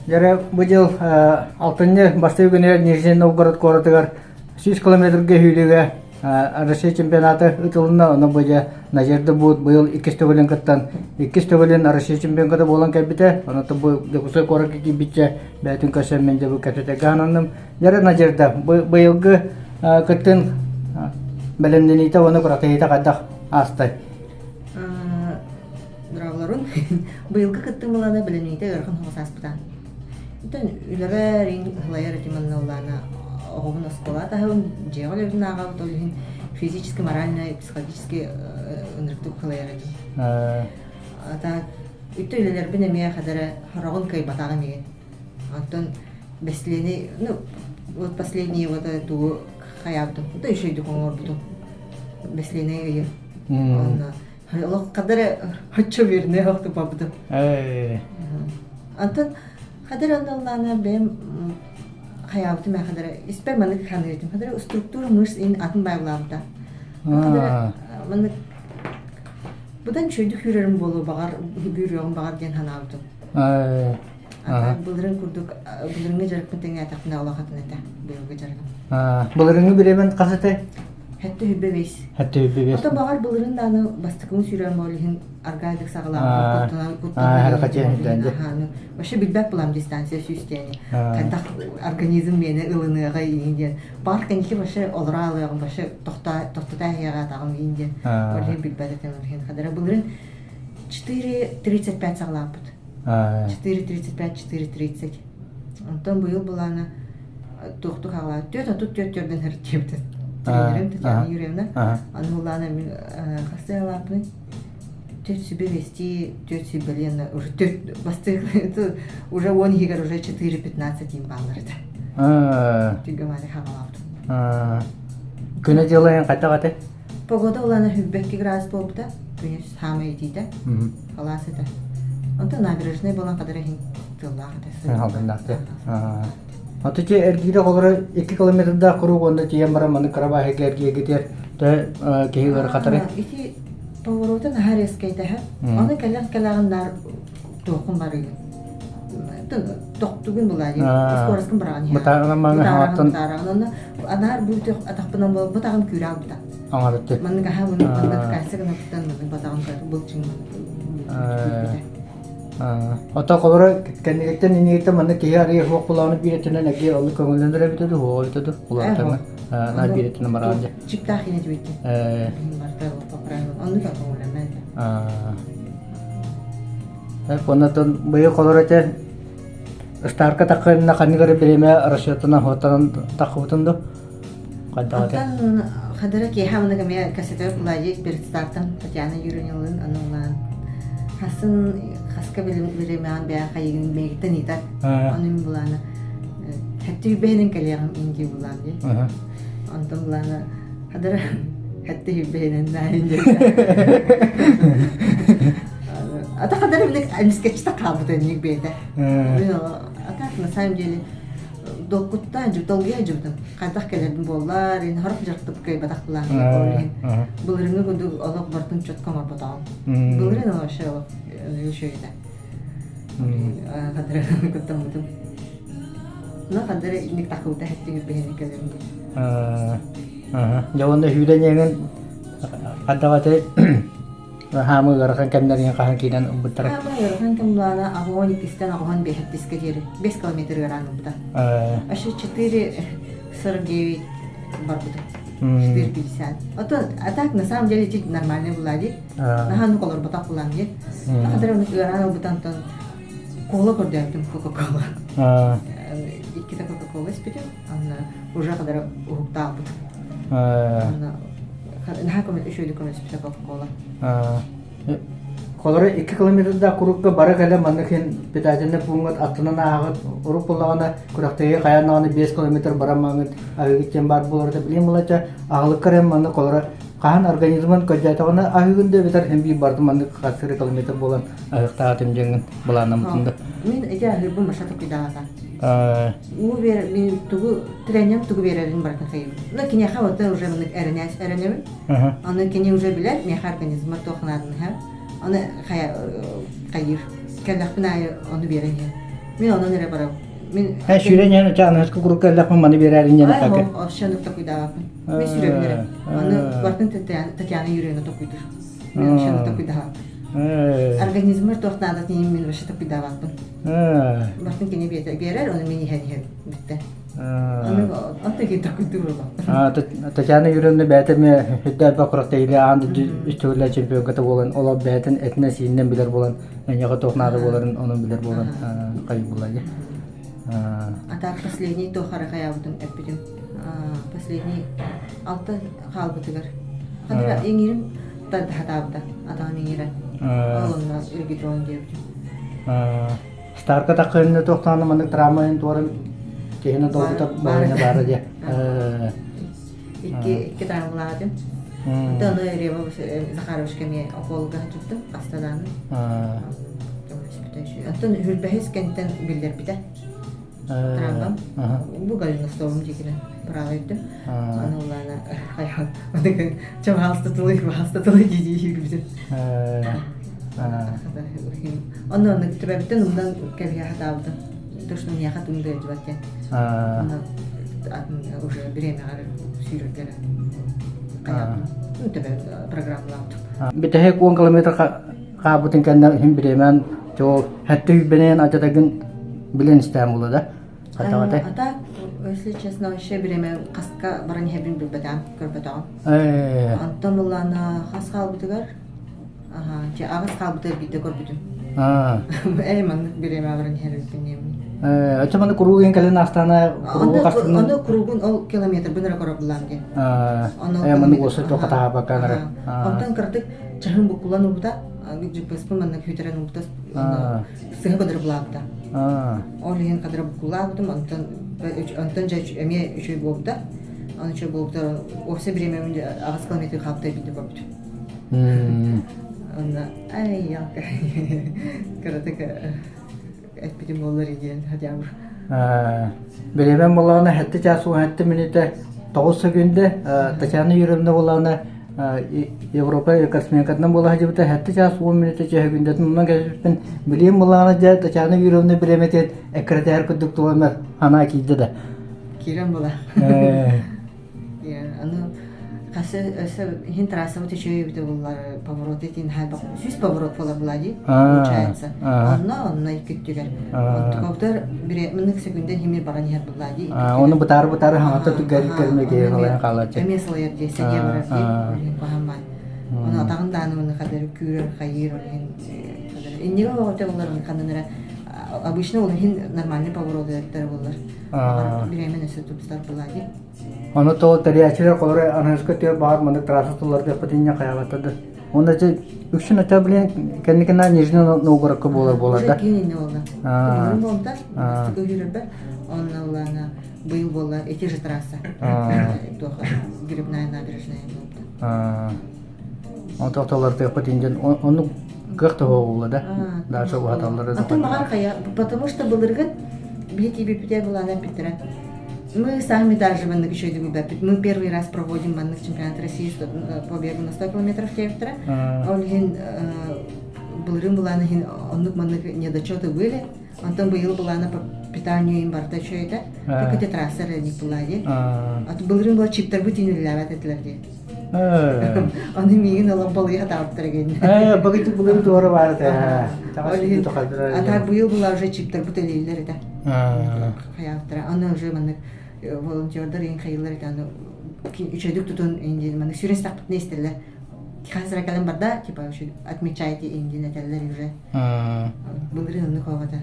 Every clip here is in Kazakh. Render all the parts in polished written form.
Жара бу жыл алтынны басты күнү Нижний Новгород коротугар 100 километрге хүлүгө Россия чемпионаты ытылына оны бу Надежда будет был 2 стөгөлен каттан 2 стөгөлен Россия чемпионаты болан кабите аны бу декусой корак ки биче бәтүн кашам менде бу катете гананым жара Надежда быйылгы каттан белемдените оны коракайта кадак асты. Дравларын быйылгы каттан булана белемдените ыргын хосаспытан. Итен үләбә рин хлайер тиманна улана огын оскола тахын жеолевин агал толин физически, морально, психологически өнрүктүк хлайер. Ата үтөлелер бине мия хадара харагын кай батага меген. Антон беслени, вот последние вот эту хаябдым. Да еще иду коңор бутум. Беслени она Аллах кадара хачо верне хакты бабдым. Антон Хадыр андаллана бем хаябты мен хадыр испер маны ханырдым. Хадыр структура мышц ин атын байлабда. Хадыр маны будан чөйдүк хүрөрүм болу багар бүрөгүм багар ген ханабдым. Ата булырын курдук булырыңы жарык теңе атакына алакатын эте. Бөлгө жарык. Булырыңы биремен касыты. Хәтта хүббебес. Хәтта хүббебес. Ата багар булырын даны бастыкын сүрәм болыһын аргайдык сагалап кутуна. Вообще билбәк булам дистанция сүстәне. Кадак организм мене ылыныга иңден. Бар кенки вообще олра алыгым вообще тохта яга тагым иңден. Вообще билбәк этемен хәдәр булырын 4:35 сагалап. 4:35 4:30. Антон быел булана тохту хала. Төтөн хәртепте. Тренерим Татьяна Юрьевна. Анулана мен хасталапны. Тётя себе вести, тётя Белена уже уже он игр уже 4:15 им балларды. Ты говоришь хавалапты. Күнө делаyan ката-ката. Погода улана хүббекке градус болупта. Күнү самый дейди. Халас это. Онта набережная болан кадары хин тыллахты. Алдындакты. Атычы эргиде колору 2 километрда курук онда тиен бара маны карабахе герге кетер. Тэ кейгер катары. Ити поворотын харескейте ха. Аны калагындар токун бар иде. Токтугун булар. Скоростун барган я. Батаган хаттан. Анар бутук атакпынан бол батаган күрә бута. Аңарытты. Маны гаха муну кандай кайсыгын аттан батаган булчың. Ата колора кеннегеттен инегеттен маны кияри хок буланы биретенен аге аны көңүлөндүрө битеди хойтуду улартаңа на биретенен баранжа чиптахине жибетти марта поправил аны да көңүлөндүрө понатон быйы колора те старка такына каныгары береме расчетына хотан такыбытынды кайдагы хадара ки хамна гаме касетер булажи перед стартом Татьяна Юрьевна анылан хасын хаска береман бия кайгын мегтен итат анын булана хатты бенен калягым инги буланды антон булана хадара хатты бенен наинде ата хадара билек амскечта кабыты ник беде ата на самом деле докутта жуталгы жутам кайдак келдим боллар ин харап жартып кай батак булан булырыңы гүдү алак бартын чоткам арбатам булырын вообще еще это хадара куттам бутум на хадара ник такута хэтти бехени келдим жаванда хүлөнеңен кадагаты хамы гархан кемдерин кахан кийден умбуттар гархан кемлана агони кистен агон бехеттиске жери 5 километр гаран умбута ашы 4:49 барбута 4:50. А так на самом деле чуть нормальный булади. Нахан колор батак булади. Хадара гаран бутантон кола көрдөм Кока-кола. Икки Кока-кола спитем. Анна уже хадара ухта бут. Нахаком еще иду комнате спитем Кока-кола. Колоры 2 километрда курукка бара кале манныхин питательне пуңгат атынан агыт уруп буллагана курактыгы каянаганы 5 километр барамагыт агыгыттен бар буларда билем булача агылык керем манны колоры кахан организмын көжатагына агыгынды бетер хемби барды манны 4 километр болан агыкта атымжеңин буланам тунда мен эже агыбы машата кыдагата у бер мен тугу тренер тугу берерин бартын хайып но кине хавата уже мен эренем аны кине уже билет мен организмы тохнадын ха аны кайыр калах бинай аны берен Мен онон эре барам. Мен Шүрен чаңыз кукуруккаллах маны берәрин яна Ай, кака. ошондук токуйдаапын. Мен сүрөбүнерем. Аны бартын Татьяна Юрьевна токуйдур. Мен ошондук токуйдаапын. Организмер тохтаада тиим мен башы токуйдаапын. Бартын кене берер, оны мен иһен битте. Аны антеги токуйдур. Татьяна Юрьевна бәтеме хүддә бакыракта иле анды үстүлә чемпион ката болан, ола бәтен этне синнен билер болан, яга тохнады боларын онун билер болан, кай булады. А так последний то харакаябытын эппитим. Последний алты халбытыгар. Хадыра эңирим хатабыта. Атам эңирен. Олонна иргитон деп. Старка такынны тохтаны мандык травмаен торын кehine dolguta bağına bağırdı diye. İki tane buladым. Даны Рева Захаровсками околга çıktım hastadan. Антон Hülbehis kentten bildir bir de. Travmam. Bu galina stolum çekilen. Bravo ettim. Anılarına hayal. Çok hastalığı gidiyor. Ondan tübebitten ondan kevye hatabdı. То, что меня хотят умереть в ответ. Уже беременна, сюргера. Ну, тебе программа лапту. Битеhe 10 километр кабытын кенде хим биремен, то хәтте бенен атадагын билен İstanbul'da da. Ата, если честно, вообще беремен каска баран хебин билбетам, көрбетам. Антон улана хас халбытыгар. Ага, че агас халбытыр бите көрбүтүм. Эй, ман беремен баран хебин. Açamanda kuruğun kalen astana kuruğu kastın. Onda kuruğun o kilometre binara korabılan diye. Manı olsa çok hata bakanlar. Ondan kırdık çahın bu kullanı da GPS manı hüteren ubuda sıhha kadar bulabda. Olihin kadar bu kullandım ondan emiye üçü bulabda. Onun için bulabda ofise bir emeğinde ağız kilometre kapta bildi babdı. Onda ay ya kırdık. Etpidim onları diyen hadi yavrum. Bilemen bolağına hatta çasu hatta minite 9 günde Tatьяна Юрьевна bolağına Avrupa kosmonavtdan bola hajibta hatta çasu 10 minite çe günde bundan geçipten bilem bolağına ja Tatьяна Юрьевна bilemetet ekreter kuduk tuğanlar hana kiydi de. Kiran bola. Ya anu Касы хин трасса вот еще и было поворот эти на Süs поворот получается. Она икеттигер. Топтар бире минут секунден химир баран хер булади. Оны бутар хата тугар кермеге халай калачы. Эмеслер десе дебрас ди пахамай. Оны атагында аны кадер күрөр хайыр кадер. Иннеге вот олар канынра обычно он хин нормальный поворот эттер булар. Биремен эсе тупстар булади. Onu to teriyatçılar kolları analizka diyor bağır mandık trasatlar diyor patinya kayağıtadı. Onda ce üçün atabilen kendi kendine Nijni Novgorod'ka bolar da. Kendi ne oldu? Bunun bolda sıkı yürüber. Onlarla bu yıl bolar эти же трасса. Тоха грибная набережная болду. Он тоқталар diyor patinya onu как-то oldu da. Daha çok hataları da. Атын маған кая, потому что былыргы бити бипте булана питре. Мы сами даже мы первый раз проводим чемпионат России по бегу на 100 километров кептера. Он был булана он недочеты были. Он там был булана по питанию им барта что это. Так эти трассы ради булади. А то был была чиптер быть не ляват это ларди. Он имеет на лобал я там треген. Багitu был дорого варта. А так был была уже чиптер быть не лярда. Каяптера. Он уже волонтердар ең хайылар аны үчөдүк тутун инди мана сүрес тапты нестелер хазыр калем барда типа ушу отмечаете инди нетелер уже булрын аны ковада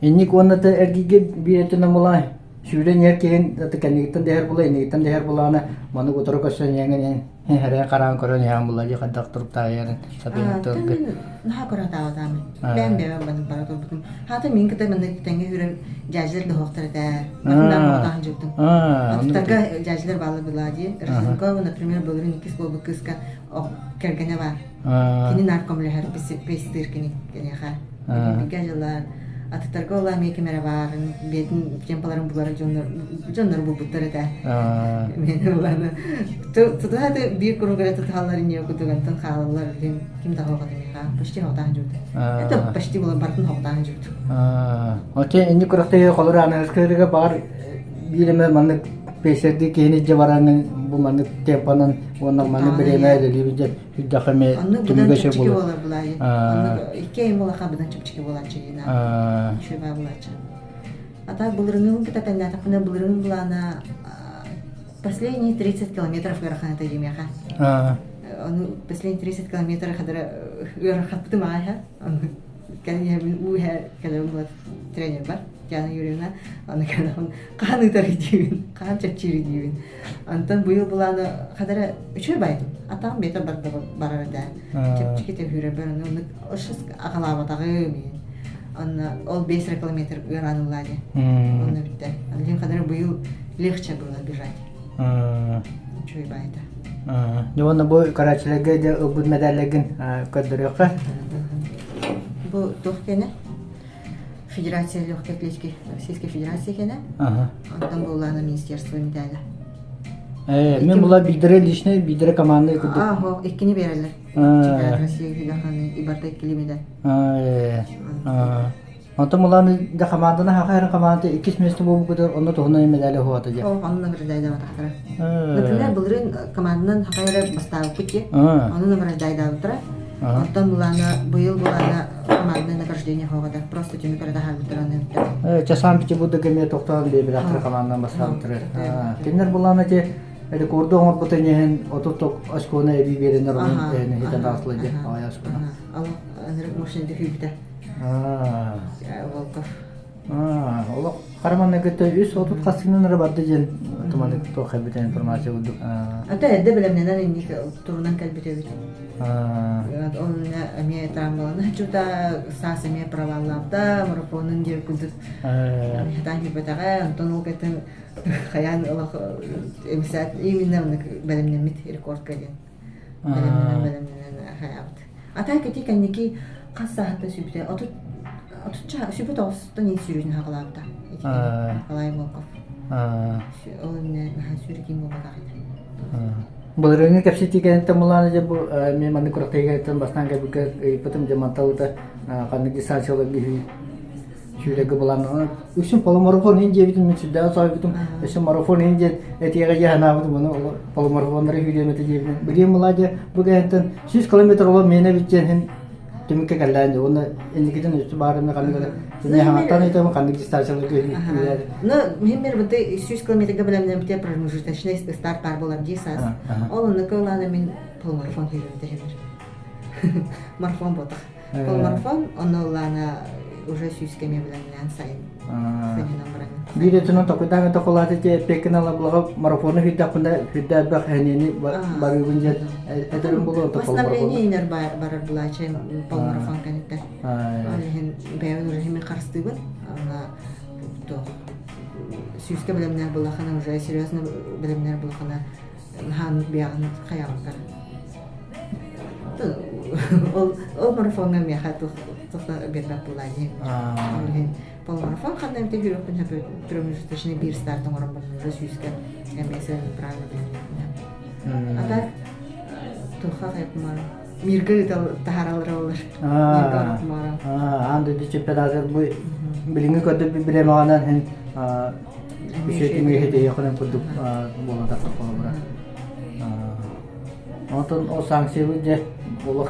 инник онната эргиге биретен мулай сүрен еркен текенитен дер булай нитен дер булана маны готор көсөн яңен хере каран көрөн ям булай кадак туруп таяр сабыктыр на кора таадам бен бен бен бара турбутум хата мин кете мен тенге хүрен жажлер да хоктарда мындан мындан жуптум аттага жажлер балы булади разынкова например булрын кис болбу кыска кергене бар кини наркомлер пестир кини ха бигажлар Атытарга ола меке мере барын, бетін темпаларын бұлары жонлар бұлбұттар әті. Мен оланы. Тұтады бейік күрігірі тұталарын не өкітігінтін қалалар кім тағы оғады меға. Пашти хоқтағын жүрді. Это пашти бұлар бартын хоқтағын жүрді. Оте, инди күріқтегі қолыр анығыз бар билеме манны песерди кені жабараңын бу манны темпанын онна манны береме делибиже хүддахаме түмгөшө болу. Икки айым бола хабыдан чыпчыки болачы ина. Шөба болачы. Ата булырыңын кытатанда тапына булырыңын булана последние 30 километров гараханата демеха. Последние 30 километров хадара гарахатты мага. Кәне уха кәле булат тренер бар. Яна Юрьевна, аны канаһын каны тарыдыйын, кан чачыры дийин. Антан быйыл буланы хадара үчөр байдым. Атам бета барарда. Чепчикете хүрәбәрне аны ошыс агалабатагы мен. Аны ол 5 километр грануладе. Аны битте. Аны хадара быйыл легче было бежать. Үчөр байда. Жона бу карачылыгы да убуд медаллыгын көдөрөккө. Бу тохкене Федерация легкой атлетики Российской Федерации кене. Там была на министерство медали. Мен була бидре личный бидре команда куду. Ага, иккини берелер. Чемпионат России федаханы ибарда иккили медаль. Антон муланы да команданы хакайры команда 2 место болуп куду, онда тогуна медаль хоаты же. Анын наградайда батактара. Например, булрын команданын хакайры бастабы пути. Анын наградайда утра. Антон буланы быйыл буланы командный награждение хогада. Просто теми переда халбытраны. Часам пичи буду геме токтон бе бирактыр командан бастабытры. Кемнер буланы те рекорду оңор бутенен отуттук очконы эби беренер онун хитен аслы же аяскына. Ал анырык машина дефибите. Волков. Ола карманна кетте 330 касынын барды жен туманы тохай битен информация булду. Ата эдде билемнен инник турунан калбите бит. Он ме трамбалана чута сасыме праваллапта марафонын дер күлдүк. Тани бетага Антон Лукетен хаян Аллах эмсат именно билемнен мит рекорд каден. Билемнен хаят. Ата кети канники кассахта сүбте отуча сүбте остан исүрүн хагалапта. Алай Волков. Он хасүрикин болбагайда. Булырыңы кепсити кенте муланы же бу мен маны курактайган бастан кебик ипотым жаманталыта канды дистанциялык би шүреге буланы үчүн полумарафон инже битим мен сюда сабитим эше марафон инже этиге жана буну полумарафондар хүрөмөтө жебин бирим муладе бугентен 100 км ол мене битен тимке каллан оны эндигиден үчү барына канды не хатан айтам канды дистанциялык но мемер бите 100 км билемнен бите промежуточный старт бар болар дисас ол накаланы мен полумарафон хийрдэ марафон ботак полумарафон онолана уже 100 км билемнен сайын биретен токудан токолаты те пекинала блага марафоны хидда бак ханени барыбын же этерим боло восстановление инер барар булачы полумарафон канетте алин беун режиме карстыбын ана то 100 билемнер булахана уже серьезно билемнер булахана хан биягын каягын ол марафонга мен хату тоқта бетап булайы полумарафон қандай те жүрөкпүн хапы промежуточный бир стартын орон уже 100-ке эмесе правильно билем. Ата тоха хапмар мирге тахаралар болар. Анды чемпионаттар бу билинге көдө билемагандан бишетиме хете якын кудуп болот акылбара. Антон о санкцияны же боло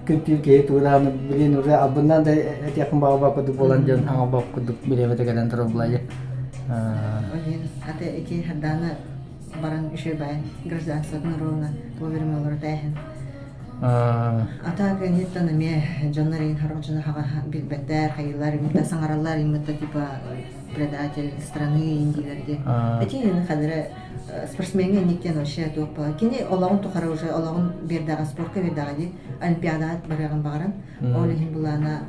күтүлгө тураны билин уже абынан да якын бага кудуп болан жан аңа бак кудуп билебете келен туруп булай. Ата эки хадана баран иши бай гражданствоны ровно повермалар тахин. Ата кенеттен ме жаннарын харочына хага билбеттер, хайылар, имта саңаралар, имта типа предатель страны индилерди. Эти хадра спортсменге никтен вообще топа. Кини олагын тухара уже олагын бердага спортка бердаги олимпиада бараган багаран. Олихин булана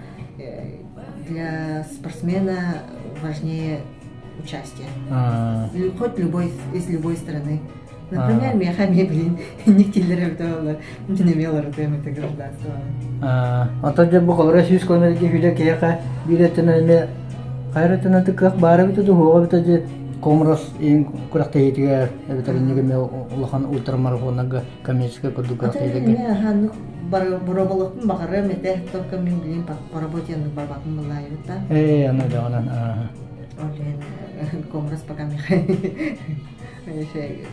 для спортсмена важнее участие. Хоть любой из любой страны. Например, мехами, блин, никтилер это не имело ртем это гражданство. А то же буквально 100 км хүлэ кияка билетэн Хайрытынан тыккак бары бит дуга бит же комрос ин курактейтиге ветеринеге ме улахан ультрамарафонага коммерческая курдугактейтиге. Ханны бороболоктун багары мете только мен билин поработяны барбакын булайбыта. Аны да анан. Олен комрос пока ми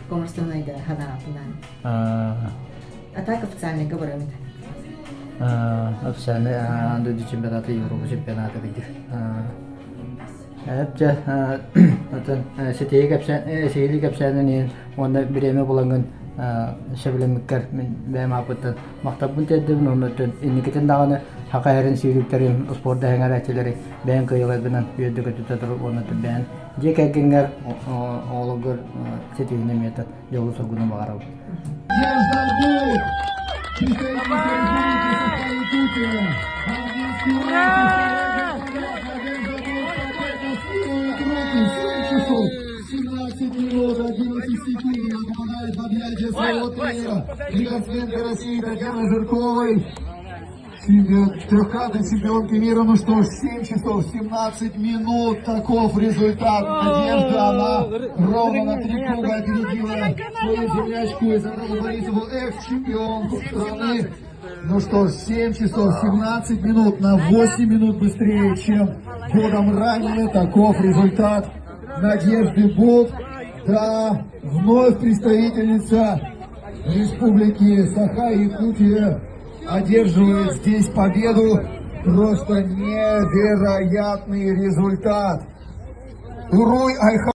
комростун айда ханаатынан. А так официальный говорит. Официальный анда чемпионаты Европа чемпионаты диги. Әпчә атын сетеге капсан сеили капсанын онда биреме буланган шәбелемеккәр мен бәм апыттан мактабын тәддем оннан инникетен даганы хакайрын сөйлүктерин спортта хәңәрәтеләре бән кыйлыгынан йөдөгә тутатыр оннан бән жекәгәнгәр олыгыр сетене мета жолу согуна багарау. Минут, 11 секунд, попадает в объятия своего тренера. Спортсменка России Татьяна Жирковой. Трехкратной чемпионки мира. Ну что ж, 7 часов 17 минут. Таков результат. Надежда, она ровно на 3 круга опередила свою землячку Изабеллу Борисову, экс-чемпионку страны. Ну что ж, 7 часов 17 минут, на 8 минут быстрее, чем годом ранее. Таков результат Надежды Бут. Да, вновь представительница Республики Саха-Якутия одерживает здесь победу. Просто невероятный результат. Уруй Айха.